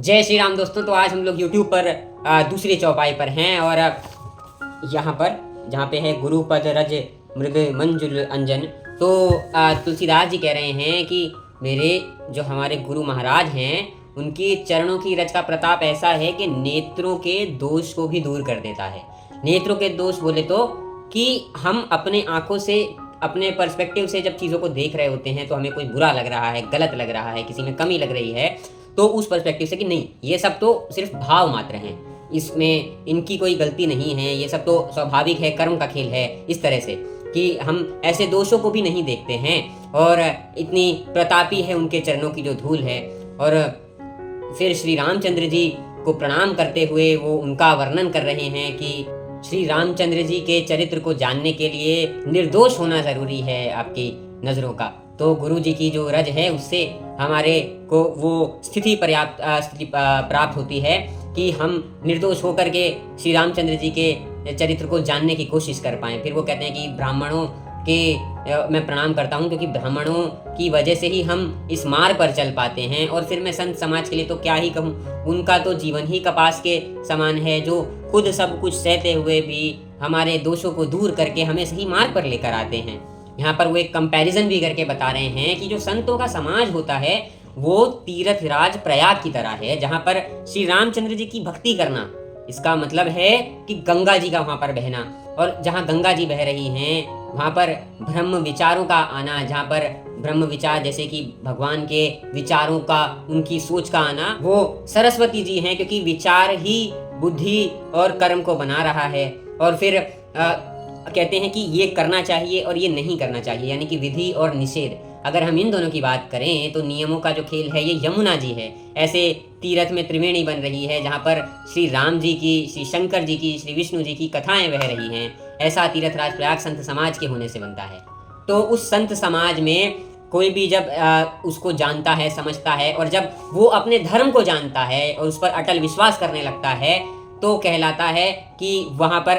जय श्री राम दोस्तों। तो आज हम लोग YouTube पर दूसरी चौपाई पर हैं और यहाँ पर जहाँ पे है गुरुपद रज मृग मंजुल अंजन। तो तुलसीदास जी कह रहे हैं कि मेरे जो हमारे गुरु महाराज हैं उनकी चरणों की रज का प्रताप ऐसा है कि नेत्रों के दोष को भी दूर कर देता है। नेत्रों के दोष बोले तो कि हम अपने आंखों से अपने पर्सपेक्टिव से जब चीज़ों को देख रहे होते हैं तो हमें कोई बुरा लग रहा है, गलत लग रहा है, किसी में कमी लग रही है, तो उस पर्सपेक्टिव से कि नहीं, ये सब तो सिर्फ भाव मात्र हैं, इसमें इनकी कोई गलती नहीं है, ये सब तो स्वाभाविक है, कर्म का खेल है। इस तरह से कि हम ऐसे दोषों को भी नहीं देखते हैं और इतनी प्रतापी है उनके चरणों की जो धूल है। और फिर श्री रामचंद्र जी को प्रणाम करते हुए वो उनका वर्णन कर रहे हैं कि श्री रामचंद्र जी के चरित्र को जानने के लिए निर्दोष होना जरूरी है आपकी नज़रों का। तो गुरु जी की जो रज है उससे हमारे को वो स्थिति प्राप्त होती है कि हम निर्दोष होकर के श्री रामचंद्र जी के चरित्र को जानने की कोशिश कर पाएं। फिर वो कहते हैं कि ब्राह्मणों के मैं प्रणाम करता हूँ क्योंकि ब्राह्मणों की वजह से ही हम इस मार्ग पर चल पाते हैं। और फिर मैं संत समाज के लिए तो क्या ही कहूँ, उनका तो जीवन ही कपास के समान है, जो खुद सब कुछ सहते हुए भी हमारे दोषों को दूर करके हमें सही मार्ग पर लेकर आते हैं। यहाँ पर वो एक कंपैरिजन भी करके बता रहे हैं कि जो संतों का समाज होता है वो तीर्थराज प्रयाग की तरह है, जहाँ पर श्री रामचंद्र जी की भक्ति करना, इसका मतलब है कि गंगा जी का वहाँ पर बहना, और जहाँ गंगा जी बह रही हैं वहाँ पर ब्रह्म विचारों का आना, जहाँ पर ब्रह्म विचार जैसे कि भगवान के विचारों का, उनकी सोच का आना, वो सरस्वती जी हैं, क्योंकि विचार ही बुद्धि और कर्म को बना रहा है। और फिर कहते हैं कि ये करना चाहिए और ये नहीं करना चाहिए, यानी कि विधि और निषेध। अगर हम इन दोनों की बात करें तो नियमों का जो खेल है ये यमुना जी है। ऐसे तीर्थ में त्रिवेणी बन रही है जहाँ पर श्री राम जी की, श्री शंकर जी की, श्री विष्णु जी की कथाएं बह रही हैं। ऐसा तीर्थराज प्रयाग संत समाज के होने से बनता है। तो उस संत समाज में कोई भी जब उसको जानता है, समझता है, और जब वो अपने धर्म को जानता है और उस पर अटल विश्वास करने लगता है तो कहलाता है कि वहाँ पर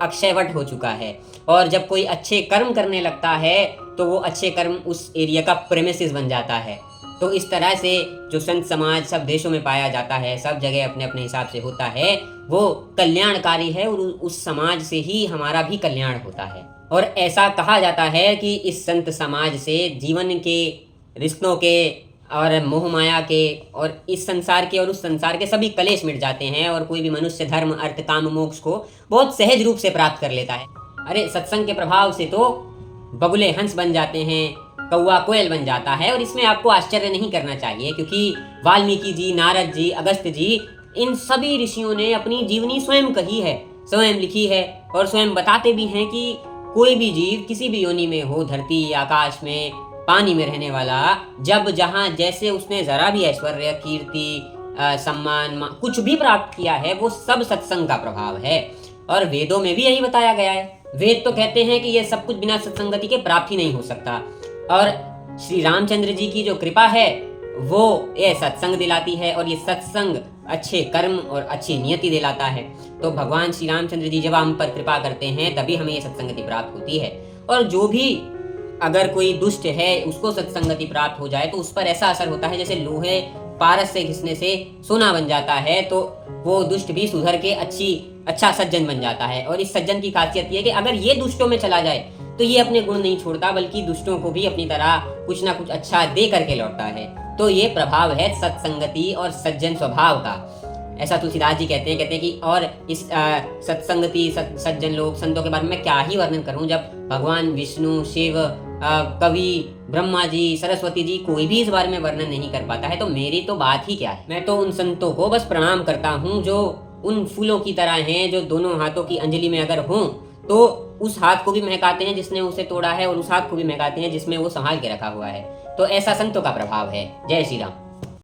अक्षयवट हो चुका है। और जब कोई अच्छे कर्म करने लगता है तो वो अच्छे कर्म उस एरिया का प्रेमिसेस बन जाता है। तो इस तरह से जो संत समाज सब देशों में पाया जाता है, सब जगह अपने अपने हिसाब से होता है, वो कल्याणकारी है और उस समाज से ही हमारा भी कल्याण होता है। और ऐसा कहा जाता है कि इस संत समाज से जीवन के, रिश्तों के और मोह माया के और इस संसार के और उस संसार के सभी कलेश मिट जाते हैं और कोई भी मनुष्य धर्म, अर्थ, काम, मोक्ष को बहुत सहज रूप से प्राप्त कर लेता है। अरे सत्संग के प्रभाव से तो बगुले हंस बन जाते हैं, कौवा कोयल बन जाता है। और इसमें आपको आश्चर्य नहीं करना चाहिए क्योंकि वाल्मीकि जी, नारद जी, अगस्त्य जी, इन सभी ऋषियों ने अपनी जीवनी स्वयं कही है, स्वयं लिखी है और स्वयं बताते भी हैं कि कोई भी जीव किसी भी योनि में हो, धरती, आकाश में, पानी में रहने वाला, जब जहाँ जैसे उसने जरा भी ऐश्वर्य, कीर्ति, सम्मान, कुछ भी प्राप्त किया है, वो सब सत्संग का प्रभाव है। और वेदों में भी यही बताया गया है। वेद तो कहते हैं कि ये सब कुछ बिना सत्संगति के प्राप्त ही नहीं हो सकता। और श्री रामचंद्र जी की जो कृपा है वो ये सत्संग दिलाती है और ये सत्संग अच्छे कर्म और अच्छी नियति दिलाता है। तो भगवान श्री रामचंद्र जी जब हम पर कृपा करते हैं तभी हमें ये सत्संगति प्राप्त होती है। और जो भी अगर कोई दुष्ट है उसको सत्संगति प्राप्त हो जाए तो उस पर ऐसा असर होता है जैसे लोहे पारस से घिसने से सोना बन जाता है, तो वो दुष्ट भी सुधर के अच्छा सज्जन बन जाता है। और इस सज्जन की खासियत ये है कि अगर ये दुष्टों में चला जाए तो ये अपने गुण नहीं छोड़ता, बल्कि दुष्टों को भी अपनी तरह कुछ ना कुछ अच्छा दे करके लौटता है। तो ये प्रभाव है सत्संगति और सज्जन स्वभाव का। ऐसा तुलसीदास जी कहते हैं कि और इस सत्संगति, सज्जन लोग, संतों के बारे में क्या ही वर्णन करूं, जब भगवान विष्णु, शिव, कवि, ब्रह्मा जी, सरस्वती जी, कोई भी इस बारे में वर्णन नहीं कर पाता है, तो मेरी तो बात ही क्या है। मैं तो उन संतों को बस प्रणाम करता हूँ जो उन फूलों की तरह हैं, जो दोनों हाथों की अंजलि में अगर हों तो उस हाथ को भी महकाते हैं जिसने उसे तोड़ा है और उस हाथ को भी महकाते हैं जिसमें वो संभाल के रखा हुआ है। तो ऐसा संतों का प्रभाव है। जय श्री राम।